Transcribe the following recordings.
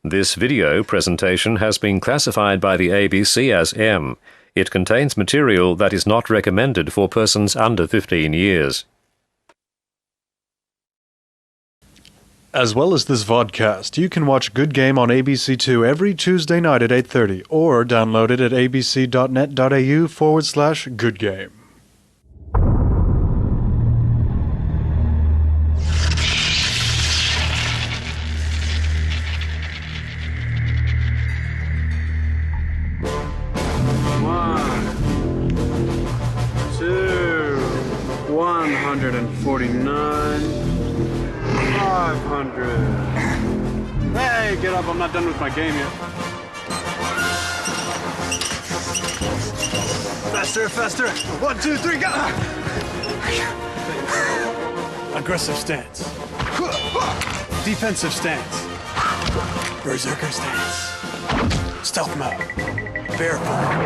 This video presentation has been classified by the ABC as M. It contains material that is not recommended for persons under 15 years. As well as this vodcast, you can watch Good Game on ABC2 every Tuesday night at 8:30 or download it at abc.net.au/goodgame. Hey, get up, I'm not done with my game yet. Faster, faster. 1, 2, 3, go! Aggressive stance. Defensive stance. Berserker stance. Stealth mode. Bear paw.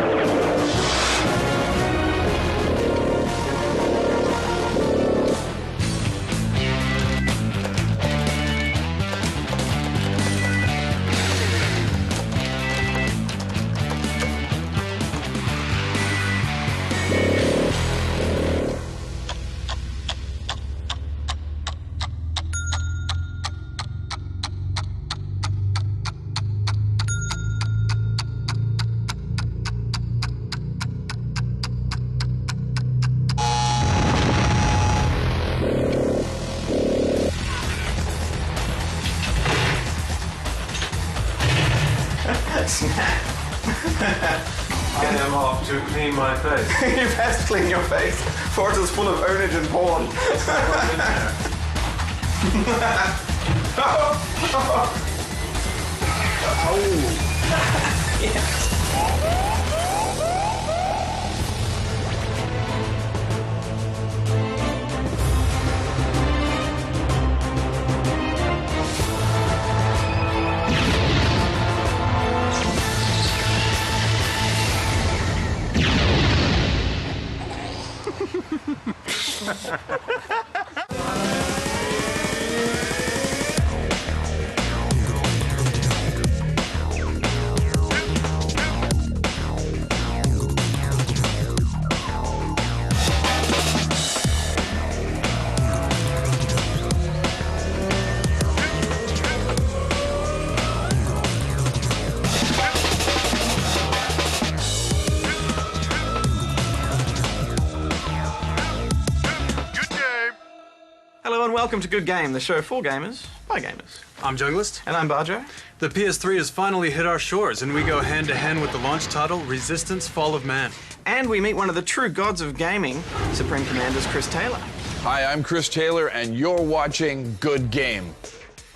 I am off to clean my face. You best clean your face. Forza's full of ownage and porn. Hello and welcome to Good Game, the show for gamers, by gamers. I'm Junglist. And I'm Barjo. The PS3 has finally hit our shores, and we go hand to hand with the launch title, Resistance: Fall of Man. And we meet one of the true gods of gaming, Supreme Commander's Chris Taylor. Hi, I'm Chris Taylor, and you're watching Good Game.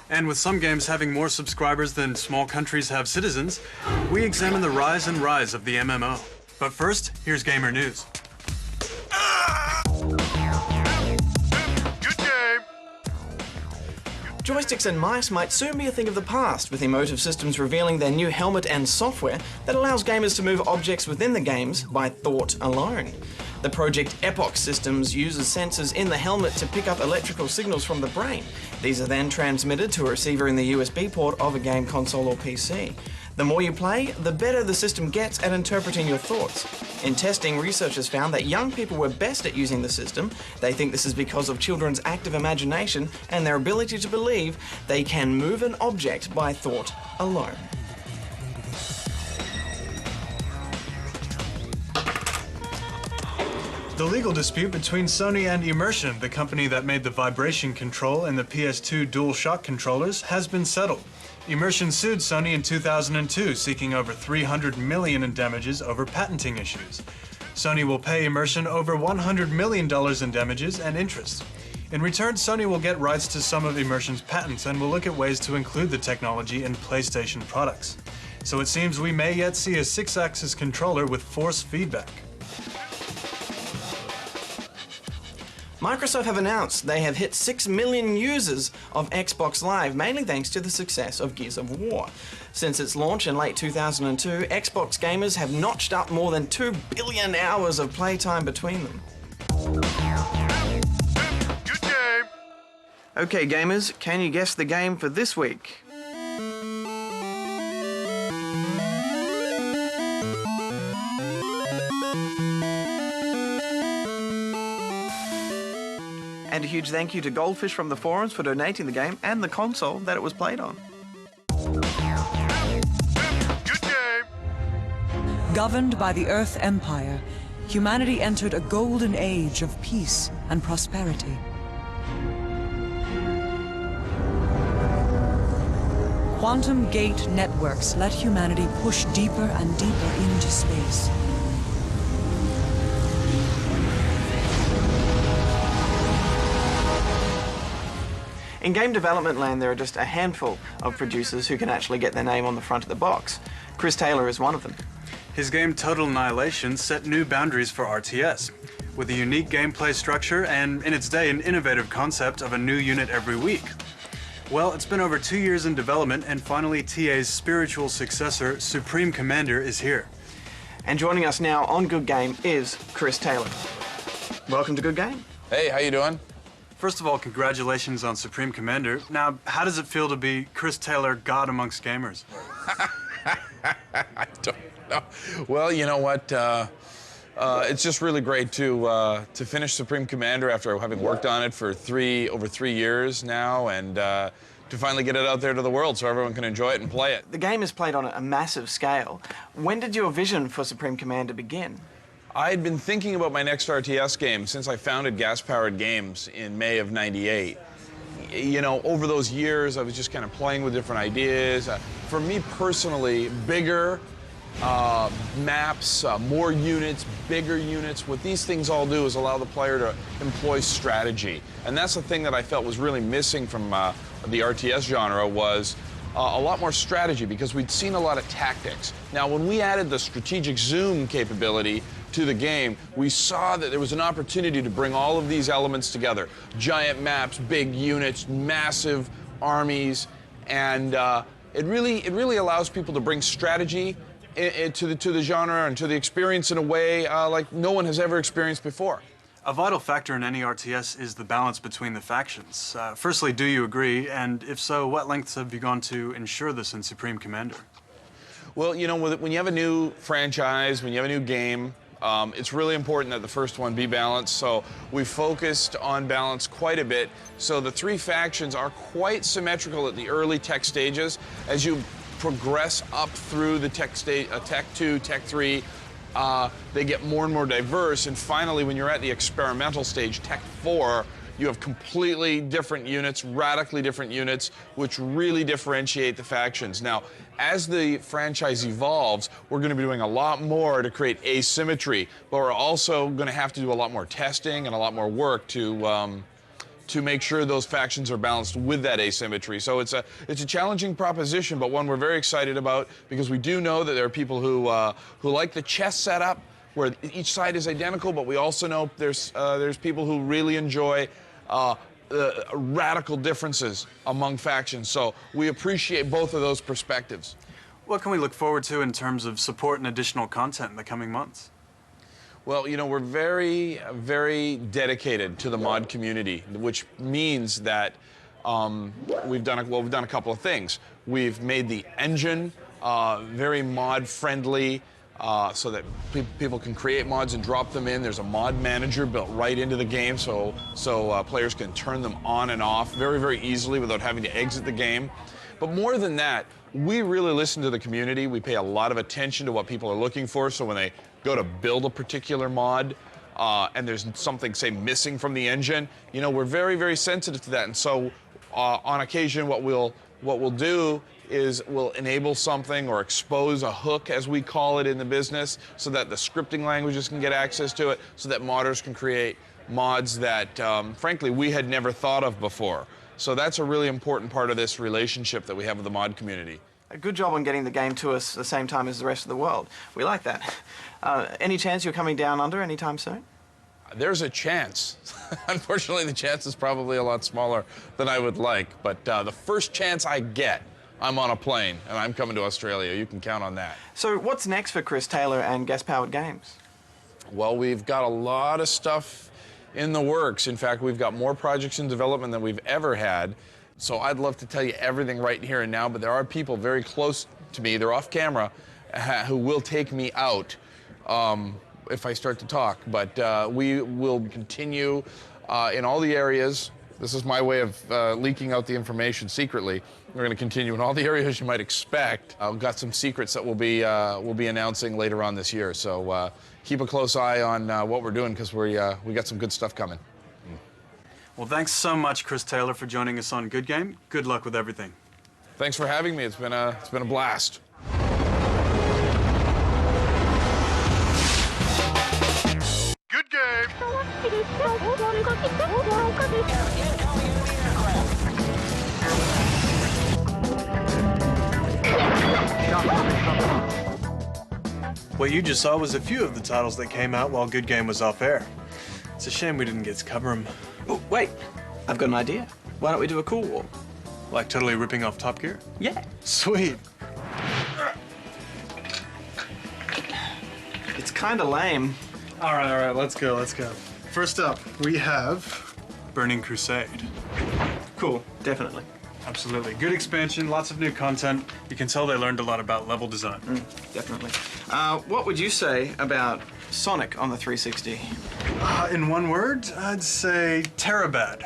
And with some games having more subscribers than small countries have citizens, we examine the rise and rise of the MMO. But first, here's gamer news. Joysticks and mice might soon be a thing of the past, with emotive systems revealing their new helmet and software that allows gamers to move objects within the games by thought alone. The Project Epoch systems uses sensors in the helmet to pick up electrical signals from the brain. These are then transmitted to a receiver in the USB port of a game console or PC. The more you play, the better the system gets at interpreting your thoughts. In testing, researchers found that young people were best at using the system. They think this is because of children's active imagination and their ability to believe they can move an object by thought alone. The legal dispute between Sony and Immersion, the company that made the vibration control and the PS2 DualShock controllers, has been settled. Immersion sued Sony in 2002, seeking over $300 million in damages over patenting issues. Sony will pay Immersion over $100 million in damages and interest. In return, Sony will get rights to some of Immersion's patents and will look at ways to include the technology in PlayStation products. So it seems we may yet see a 6-axis controller with force feedback. Microsoft have announced they have hit 6 million users of Xbox Live, mainly thanks to the success of Gears of War. Since its launch in late 2002, Xbox gamers have notched up more than 2 billion hours of playtime between them. Good game. Okay gamers, can you guess the game for this week? And a huge thank you to Goldfish from the forums for donating the game and the console that it was played on. Good game. Governed by the Earth Empire, humanity entered a golden age of peace and prosperity. Quantum gate networks let humanity push deeper and deeper into space. In game development land, there are just a handful of producers who can actually get their name on the front of the box. Chris Taylor is one of them. His game Total Annihilation set new boundaries for RTS, with a unique gameplay structure and, in its day, an innovative concept of a new unit every week. Well, it's been over 2 years in development, and finally TA's spiritual successor, Supreme Commander, is here. And joining us now on Good Game is Chris Taylor. Welcome to Good Game. Hey, how you doing? First of all, congratulations on Supreme Commander. Now, how does it feel to be Chris Taylor, God amongst gamers? I don't know. Well, you know what? It's just really great to finish Supreme Commander after having worked on it for over 3 years now, and to finally get it out there to the world so everyone can enjoy it and play it. The game is played on a massive scale. When did your vision for Supreme Commander begin? I had been thinking about my next RTS game since I founded Gas Powered Games in May of '98. You know, over those years, I was just kind of playing with different ideas. For me personally, bigger maps, more units, bigger units. What these things all do is allow the player to employ strategy. And that's the thing that I felt was really missing from the RTS genre was a lot more strategy, because we'd seen a lot of tactics. Now, when we added the strategic zoom capability to the game, we saw that there was an opportunity to bring all of these elements together. Giant maps, big units, massive armies, and it really allows people to bring strategy to the genre and to the experience in a way like no one has ever experienced before. A vital factor in any RTS is the balance between the factions. Firstly, do you agree? And if so, what lengths have you gone to ensure this in Supreme Commander? Well, you know, when you have a new franchise, when you have a new game, it's really important that the first one be balanced. So we focused on balance quite a bit. So the three factions are quite symmetrical at the early tech stages. As you progress up through the tech 2, tech 3, they get more and more diverse, and finally when you're at the experimental stage, tech 4, you have completely different units, radically different units, which really differentiate the factions. Now, as the franchise evolves, we're going to be doing a lot more to create asymmetry, but we're also going to have to do a lot more testing and a lot more work to make sure those factions are balanced with that asymmetry. So it's a challenging proposition, but one we're very excited about, because we do know that there are people who like the chess setup where each side is identical, but we also know there's people who really enjoy radical differences among factions. So we appreciate both of those perspectives. What can we look forward to in terms of support and additional content in the coming months? Well, you know, we're very, very dedicated to the mod community, which means that we've done a couple of things. We've made the engine very mod friendly, so that people can create mods and drop them in. There's a mod manager built right into the game, so players can turn them on and off very, very easily without having to exit the game. But more than that, we really listen to the community. We pay a lot of attention to what people are looking for, so when they go to build a particular mod and there's something, say, missing from the engine, you know, we're very, very sensitive to that. And so on occasion, what we'll do is we'll enable something or expose a hook, as we call it in the business, so that the scripting languages can get access to it, so that modders can create mods that, frankly, we had never thought of before. So that's a really important part of this relationship that we have with the mod community. A good job on getting the game to us at the same time as the rest of the world. We like that. Any chance you're coming down under anytime soon? There's a chance. Unfortunately, the chance is probably a lot smaller than I would like. But the first chance I get, I'm on a plane and I'm coming to Australia. You can count on that. So what's next for Chris Taylor and Gas Powered Games? Well, we've got a lot of stuff in the works. In fact, we've got more projects in development than we've ever had. So I'd love to tell you everything right here and now, but there are people very close to me, they're off camera, who will take me out if I start to talk. But we will continue in all the areas. This is my way of leaking out the information secretly. We're going to continue in all the areas you might expect. I've got some secrets that we'll be announcing later on this year. So keep a close eye on what we're doing, because we got some good stuff coming. Well, thanks so much, Chris Taylor, for joining us on Good Game. Good luck with everything. Thanks for having me. It's been a blast. Good game. What you just saw was a few of the titles that came out while Good Game was off air. It's a shame we didn't get to cover them. Oh, wait. I've got an idea. Why don't we do a cool walk? Like totally ripping off Top Gear? Yeah. Sweet. It's kind of lame. All right, let's go. First up, we have Burning Crusade. Cool, definitely. Absolutely. Good expansion, lots of new content. You can tell they learned a lot about level design. Definitely. What would you say about Sonic on the 360? In one word, I'd say Terabad.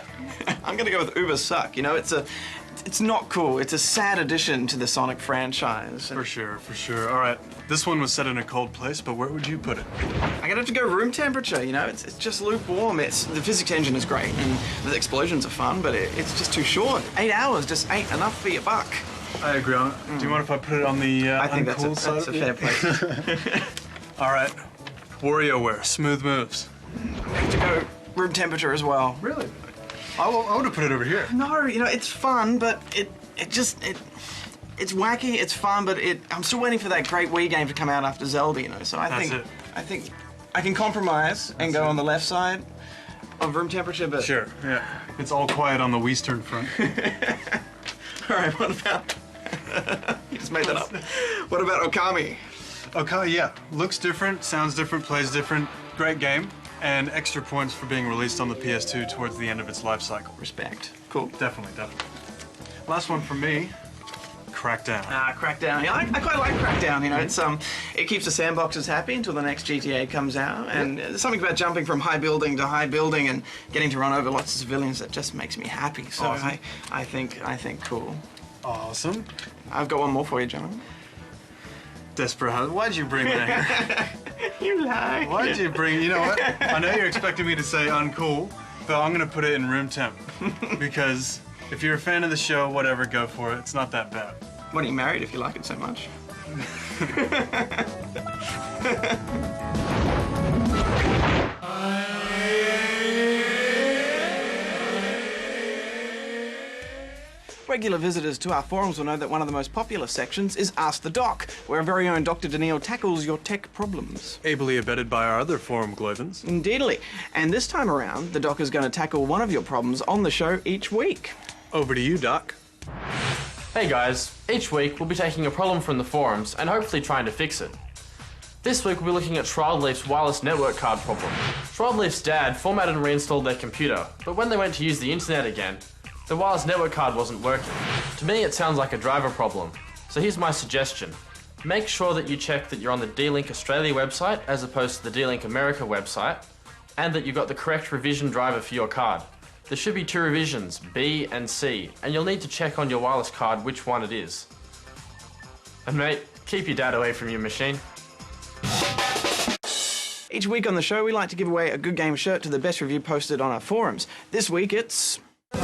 I'm gonna go with Uber Suck. You know, it's not cool. It's a sad addition to the Sonic franchise. For sure. All right, this one was set in a cold place, but where would you put it? I'm gonna have to go room temperature. You know, it's just lukewarm. The physics engine is great, and the explosions are fun, but it's just too short. 8 hours just ain't enough for your buck. I agree on it. Do you mind if I put it on the I think uncool side? that's a fair place. All right, WarioWare, smooth moves. I have to go room temperature as well. Really? I would have put it over here. No, you know, it's fun, but it's wacky, it's fun, but I'm still waiting for that great Wii game to come out after Zelda, you know, so I think I can compromise and go on the left side of room temperature, but... Sure, yeah. It's all quiet on the Western front. All right, what about... You just made that up. What about Okami? Okami, yeah. Looks different, sounds different, plays different. Great game. And extra points for being released on the PS2 towards the end of its life cycle. Respect. Cool. Definitely. Last one from me, Crackdown. Crackdown. Yeah, I quite like Crackdown. You know, it keeps the sandboxers happy until the next GTA comes out, and there's something about jumping from high building to high building and getting to run over lots of civilians that just makes me happy. So awesome. I think cool. Awesome. I've got one more for you, gentlemen. Desperate. Why'd you bring that here? You lie. Why'd you bring? You know what? I know you're expecting me to say uncool, but I'm gonna put it in room temp because if you're a fan of the show, whatever, go for it. It's not that bad. What, are you married if you like it so much? Regular visitors to our forums will know that one of the most popular sections is Ask the Doc, where our very own Dr. Daniil tackles your tech problems. Ably abetted by our other forum Glothans. Indeedly. And this time around, the Doc is going to tackle one of your problems on the show each week. Over to you, Doc. Hey guys, each week we'll be taking a problem from the forums and hopefully trying to fix it. This week we'll be looking at Shroudleaf's wireless network card problem. Shroudleaf's dad formatted and reinstalled their computer, but when they went to use the internet again, the wireless network card wasn't working. To me it sounds like a driver problem, so here's my suggestion. Make sure that you check that you're on the D-Link Australia website as opposed to the D-Link America website, and that you've got the correct revision driver for your card. There should be 2 revisions, B and C, and you'll need to check on your wireless card which one it is. And mate, keep your dad away from your machine. Each week on the show, we like to give away a Good Game shirt to the best review posted on our forums. This week it's... Good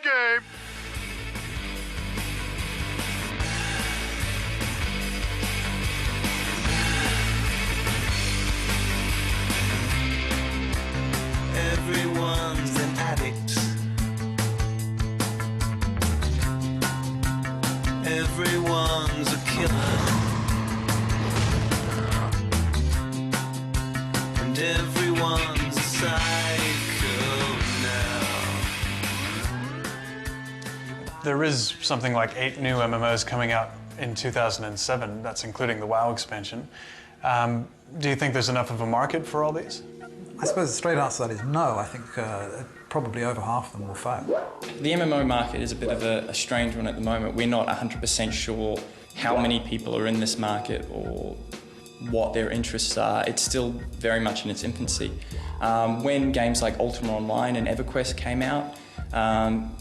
game. Everyone's an addict. Everyone's a killer. And everyone's a psycho now. There is something like 8 new MMOs coming out in 2007. That's including the WoW expansion. Do you think there's enough of a market for all these? I suppose the straight answer to that is no. I think probably over half of them will fail. The MMO market is a bit of a strange one at the moment. We're not 100% sure how many people are in this market or what their interests are, it's still very much in its infancy. When games like Ultima Online and EverQuest came out,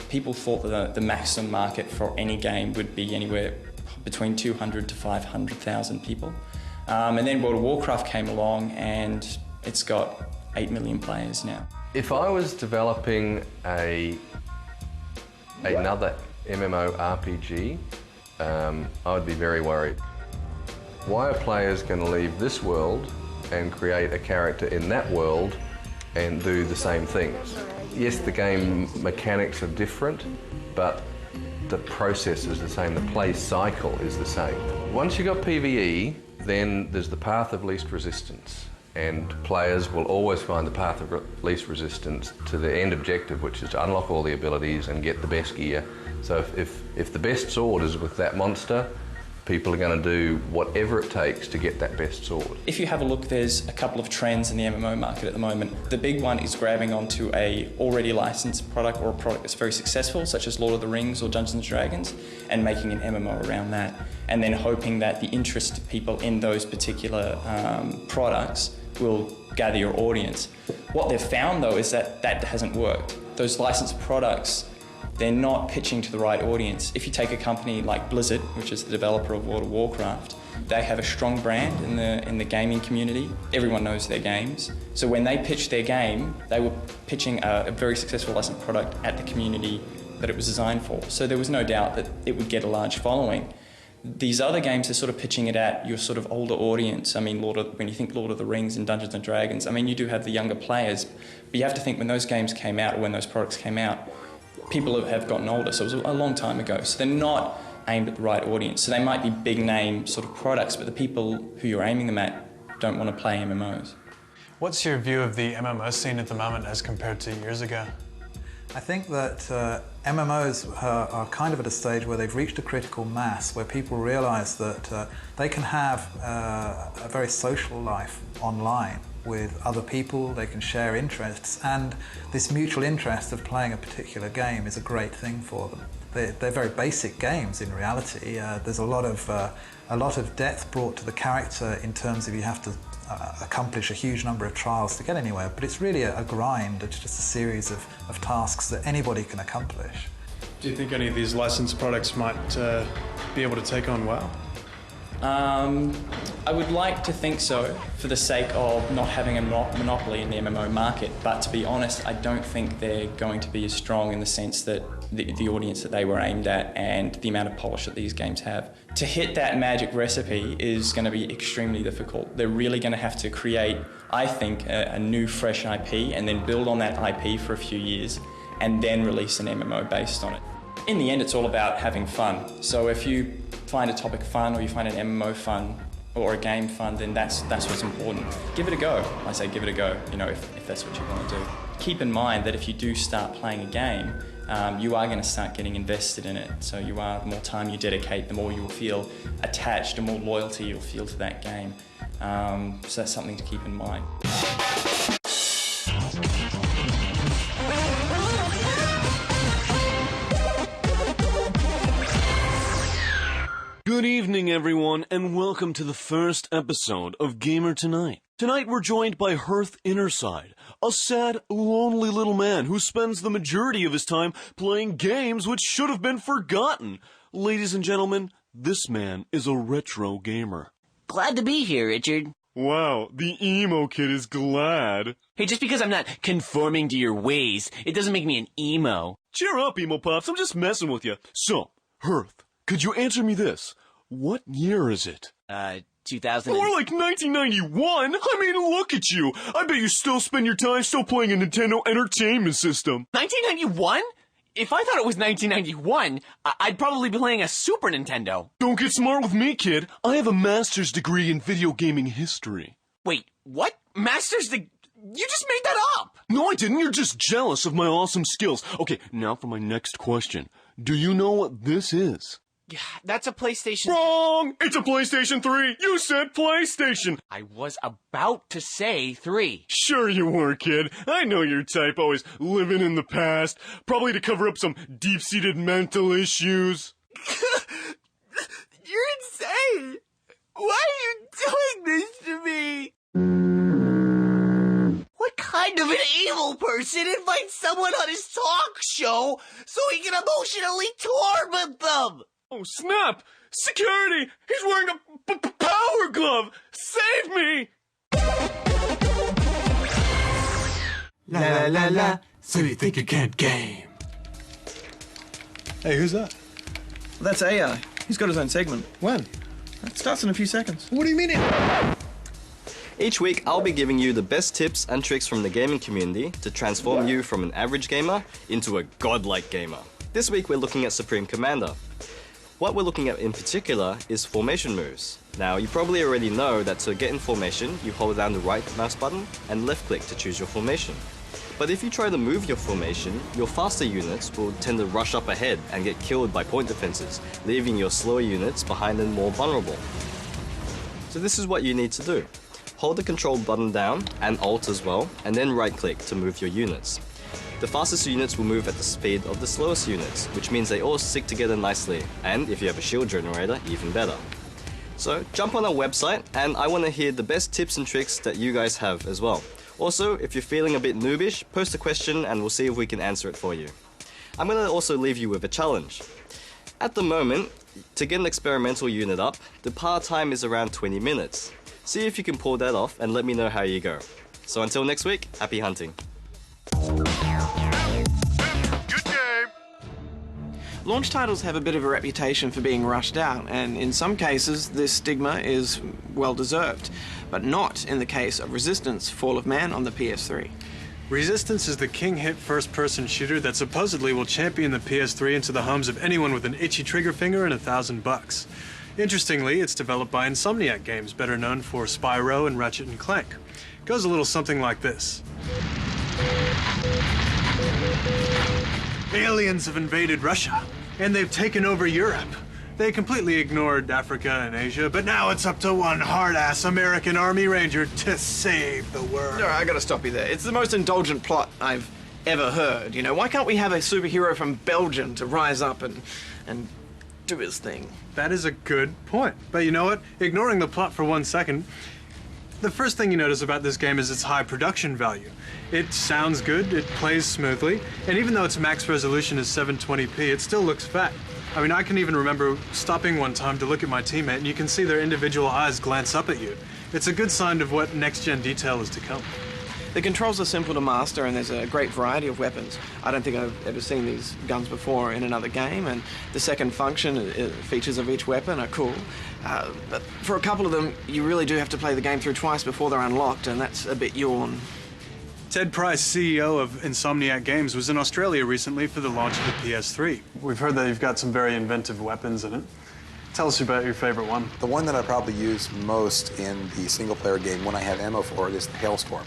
people thought that the maximum market for any game would be anywhere between 200 to 500,000 people. And then World of Warcraft came along and it's got 8 million players now. If I was developing another MMORPG, I would be very worried. Why are players going to leave this world and create a character in that world and do the same things? Yes, the game mechanics are different, but the process is the same, the play cycle is the same. Once you've got PvE, then there's the path of least resistance, and players will always find the path of least resistance to the end objective, which is to unlock all the abilities and get the best gear. So if the best sword is with that monster, people are going to do whatever it takes to get that best sword. If you have a look, there's a couple of trends in the MMO market at the moment. The big one is grabbing onto a already licensed product or a product that's very successful, such as Lord of the Rings or Dungeons & Dragons, and making an MMO around that. And then hoping that the interest of people in those particular products will gather your audience. What they've found though is that that hasn't worked. Those licensed products, they're not pitching to the right audience. If you take a company like Blizzard, which is the developer of World of Warcraft, they have a strong brand in the gaming community. Everyone knows their games. So when they pitched their game, they were pitching a very successful licensed product at the community that it was designed for. So there was no doubt that it would get a large following. These other games are sort of pitching it at your sort of older audience. I mean, when you think Lord of the Rings and Dungeons & Dragons, I mean, you do have the younger players, but you have to think when those games came out or when those products came out, people have gotten older, so it was a long time ago. So they're not aimed at the right audience. So they might be big name sort of products, but the people who you're aiming them at don't want to play MMOs. What's your view of the MMO scene at the moment as compared to years ago? I think that MMOs are kind of at a stage where they've reached a critical mass, where people realize that they can have a very social life online with other people, they can share interests, and this mutual interest of playing a particular game is a great thing for them. They're very basic games in reality. There's a lot of depth brought to the character in terms of you have to accomplish a huge number of trials to get anywhere, but it's really a grind. It's just a series of tasks that anybody can accomplish. Do you think any of these licensed products might be able to take on WoW? I would like to think so, for the sake of not having a monopoly in the MMO market, but to be honest, I don't think they're going to be as strong in the sense that the audience that they were aimed at and the amount of polish that these games have. To hit that magic recipe is going to be extremely difficult. They're really going to have to create, I think, a new fresh IP and then build on that IP for a few years and then release an MMO based on it. In the end, it's all about having fun. So if you find a topic fun or you find an MMO fun or a game fun, then that's what's important. Give it a go. I say give it a go, you know, if that's what you want to do. Keep in mind that if you do start playing a game, you are going to start getting invested in it. So the more time you dedicate, the more you will feel attached, the more loyalty you'll feel to that game. So that's something to keep in mind. Good evening, everyone, and welcome to the first episode of Gamer Tonight. Tonight we're joined by Hearth Innerside, a sad, lonely little man who spends the majority of his time playing games which should have been forgotten. Ladies and gentlemen, this man is a retro gamer. Glad to be here, Richard. Wow, the emo kid is glad. Hey, just because I'm not conforming to your ways, it doesn't make me an emo. Cheer up, emo pops, I'm just messing with you. So, Hearth, could you answer me this? What year is it? 2000. More like 1991? I mean, look at you. I bet you still spend your time still playing a Nintendo Entertainment System. 1991? If I thought it was 1991, I'd probably be playing a Super Nintendo. Don't get smart with me, kid. I have a master's degree in video gaming history. Wait, what? Master's degree? You just made that up! No, I didn't. You're just jealous of my awesome skills. Okay, now for my next question. Do you know what this is? Yeah, that's a PlayStation... Wrong! It's a PlayStation 3! You said PlayStation! I was about to say 3. Sure you were, kid. I know your type, always living in the past. Probably to cover up some deep-seated mental issues. You're insane! Why are you doing this to me? What kind of an evil person invites someone on his talk show so he can emotionally torment them? Oh, snap! Security! He's wearing a power glove! Save me! La la la la, so you think you can't game. Hey, who's that? That's AI. He's got his own segment. When? It starts in a few seconds. What do you mean Each week, I'll be giving you the best tips and tricks from the gaming community to transform you from an average gamer into a godlike gamer. This week, we're looking at Supreme Commander. What we're looking at in particular is formation moves. Now, you probably already know that to get in formation, you hold down the right mouse button and left click to choose your formation. But if you try to move your formation, your faster units will tend to rush up ahead and get killed by point defenses, leaving your slower units behind and more vulnerable. So this is what you need to do. Hold the control button down and Alt as well, and then right click to move your units. The fastest units will move at the speed of the slowest units, which means they all stick together nicely, and if you have a shield generator, even better. So jump on our website, and I want to hear the best tips and tricks that you guys have as well. Also, if you're feeling a bit noobish, post a question and we'll see if we can answer it for you. I'm going to also leave you with a challenge. At the moment, to get an experimental unit up, the par time is around 20 minutes. See if you can pull that off and let me know how you go. So until next week, happy hunting. Launch titles have a bit of a reputation for being rushed out, and in some cases this stigma is well deserved, but not in the case of Resistance: Fall of Man on the PS3. Resistance is the king hit first-person shooter that supposedly will champion the PS3 into the homes of anyone with an itchy trigger finger and $1,000. Interestingly, it's developed by Insomniac Games, better known for Spyro and Ratchet & Clank. It goes a little something like this. Aliens have invaded Russia, and they've taken over Europe. They completely ignored Africa and Asia, but now it's up to one hard-ass American Army Ranger to save the world. No, I gotta stop you there. It's the most indulgent plot I've ever heard. You know, why can't we have a superhero from Belgium to rise up and do his thing? That is a good point. But you know what? Ignoring the plot for 1 second, the first thing you notice about this game is its high production value. It sounds good, it plays smoothly, and even though its max resolution is 720p, it still looks fat. I mean, I can even remember stopping one time to look at my teammate, and you can see their individual eyes glance up at you. It's a good sign of what next-gen detail is to come. The controls are simple to master, and there's a great variety of weapons. I don't think I've ever seen these guns before in another game, and the second function features of each weapon are cool. But for a couple of them, you really do have to play the game through twice before they're unlocked, and that's a bit yawn. Ted Price, CEO of Insomniac Games, was in Australia recently for the launch of the PS3. We've heard that you've got some very inventive weapons in it. Tell us about your favorite one. The one that I probably use most in the single-player game when I have ammo for it is the Hailstorm.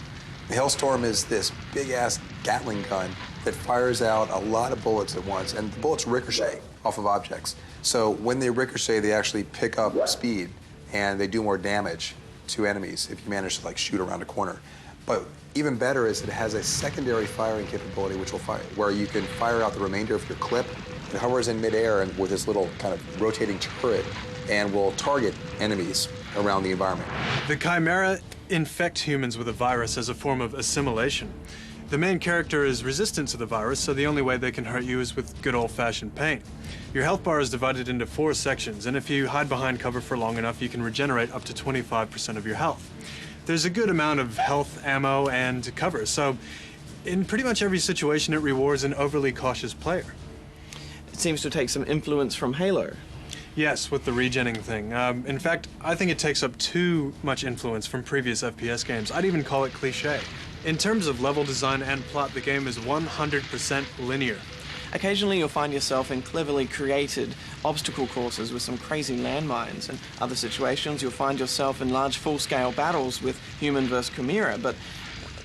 The Hailstorm is this big-ass Gatling gun that fires out a lot of bullets at once, and the bullets ricochet off of objects. So when they ricochet, they actually pick up speed, and they do more damage to enemies if you manage to like shoot around a corner. But even better is it has a secondary firing capability, which will fire, where you can fire out the remainder of your clip. It hovers in midair and with this little kind of rotating turret, and will target enemies around the environment. The Chimera infect humans with a virus as a form of assimilation. The main character is resistant to the virus, so the only way they can hurt you is with good old-fashioned pain. Your health bar is divided into 4 sections, and if you hide behind cover for long enough, you can regenerate up to 25% of your health. There's a good amount of health, ammo, and cover, so in pretty much every situation, it rewards an overly cautious player. It seems to take some influence from Halo. Yes, with the regenning thing. In fact, I think it takes up too much influence from previous FPS games. I'd even call it cliché. In terms of level design and plot, the game is 100% linear. Occasionally you'll find yourself in cleverly created obstacle courses with some crazy landmines, and other situations you'll find yourself in large full-scale battles with human versus chimera, but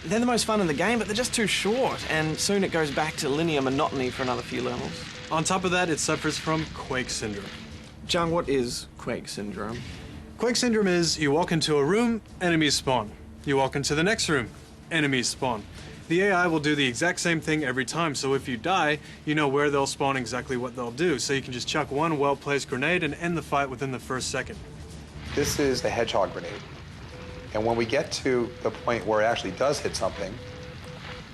they're the most fun in the game, but they're just too short, and soon it goes back to linear monotony for another few levels. On top of that, it suffers from Quake Syndrome. Jung, what is Quake Syndrome? Quake Syndrome is you walk into a room, enemies spawn. You walk into the next room, enemies spawn. The AI will do the exact same thing every time, so if you die, you know where they'll spawn, exactly what they'll do, so you can just chuck one well-placed grenade and end the fight within the first second. This is a hedgehog grenade. And when we get to the point where it actually does hit something,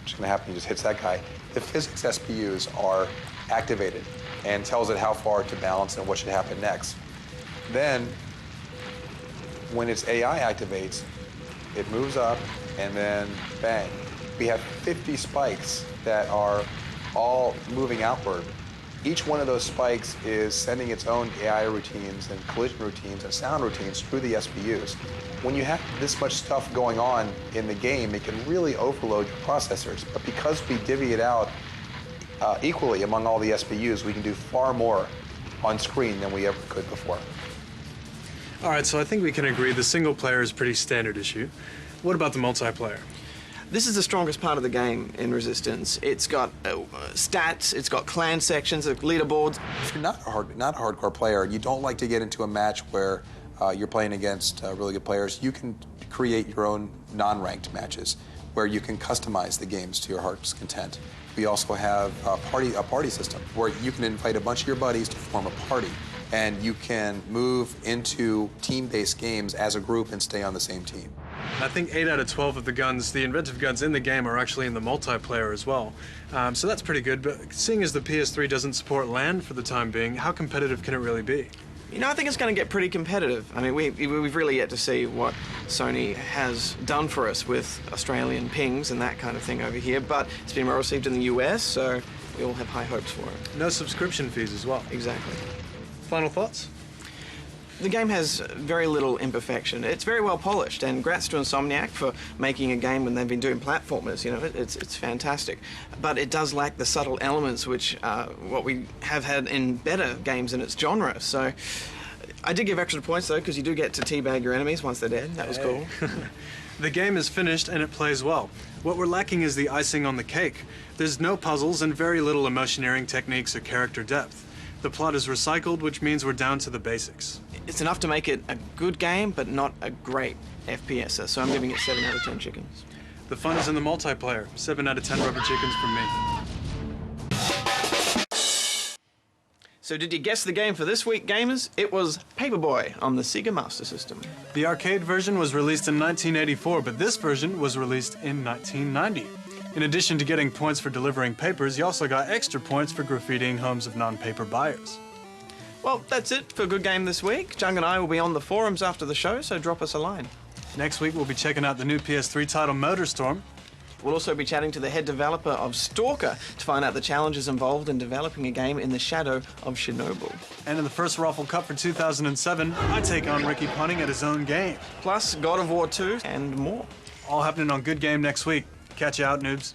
which is going to happen, he just hits that guy, the physics SPUs are activated and tells it how far to balance and what should happen next. Then, when its AI activates, it moves up and then bang. We have 50 spikes that are all moving outward. Each one of those spikes is sending its own AI routines and collision routines and sound routines through the SPUs. When you have this much stuff going on in the game, it can really overload your processors. But because we divvy it out equally among all the SPUs, we can do far more on screen than we ever could before. All right, so I think we can agree the single player is pretty standard issue. What about the multiplayer? This is the strongest part of the game in Resistance. It's got stats, it's got clan sections, leaderboards. If you're not a hardcore player, you don't like to get into a match where you're playing against really good players, you can create your own non-ranked matches where you can customize the games to your heart's content. We also have a party system where you can invite a bunch of your buddies to form a party, and you can move into team-based games as a group and stay on the same team. I think 8 out of 12 of the guns, the inventive guns in the game, are actually in the multiplayer as well. So that's pretty good, but seeing as the PS3 doesn't support LAN for the time being, how competitive can it really be? You know, I think it's going to get pretty competitive. I mean, we've really yet to see what Sony has done for us with Australian pings and that kind of thing over here, but it's been well received in the US, so we all have high hopes for it. No subscription fees as well. Exactly. Final thoughts? The game has very little imperfection. It's very well polished, and grats to Insomniac for making a game when they've been doing platformers. You know, it's fantastic. But it does lack the subtle elements which what we have had in better games in its genre. So I did give extra points though, because you do get to teabag your enemies once they're dead. That was cool. The game is finished and it plays well. What we're lacking is the icing on the cake. There's no puzzles and very little emotioneering techniques or character depth. The plot is recycled, which means we're down to the basics. It's enough to make it a good game, but not a great FPS, so I'm giving it 7 out of 10 chickens. The fun is in the multiplayer. 7 out of 10 rubber chickens from me. So did you guess the game for this week, gamers? It was Paperboy on the Sega Master System. The arcade version was released in 1984, but this version was released in 1990. In addition to getting points for delivering papers, you also got extra points for graffitiing homes of non-paper buyers. Well, that's it for Good Game this week. Jung and I will be on the forums after the show, so drop us a line. Next week, we'll be checking out the new PS3 title Motorstorm. We'll also be chatting to the head developer of Stalker to find out the challenges involved in developing a game in the shadow of Chernobyl. And in the first Raffle Cup for 2007, I take on Ricky Punning at his own game. Plus God of War 2 and more. All happening on Good Game next week. Catch you out, noobs.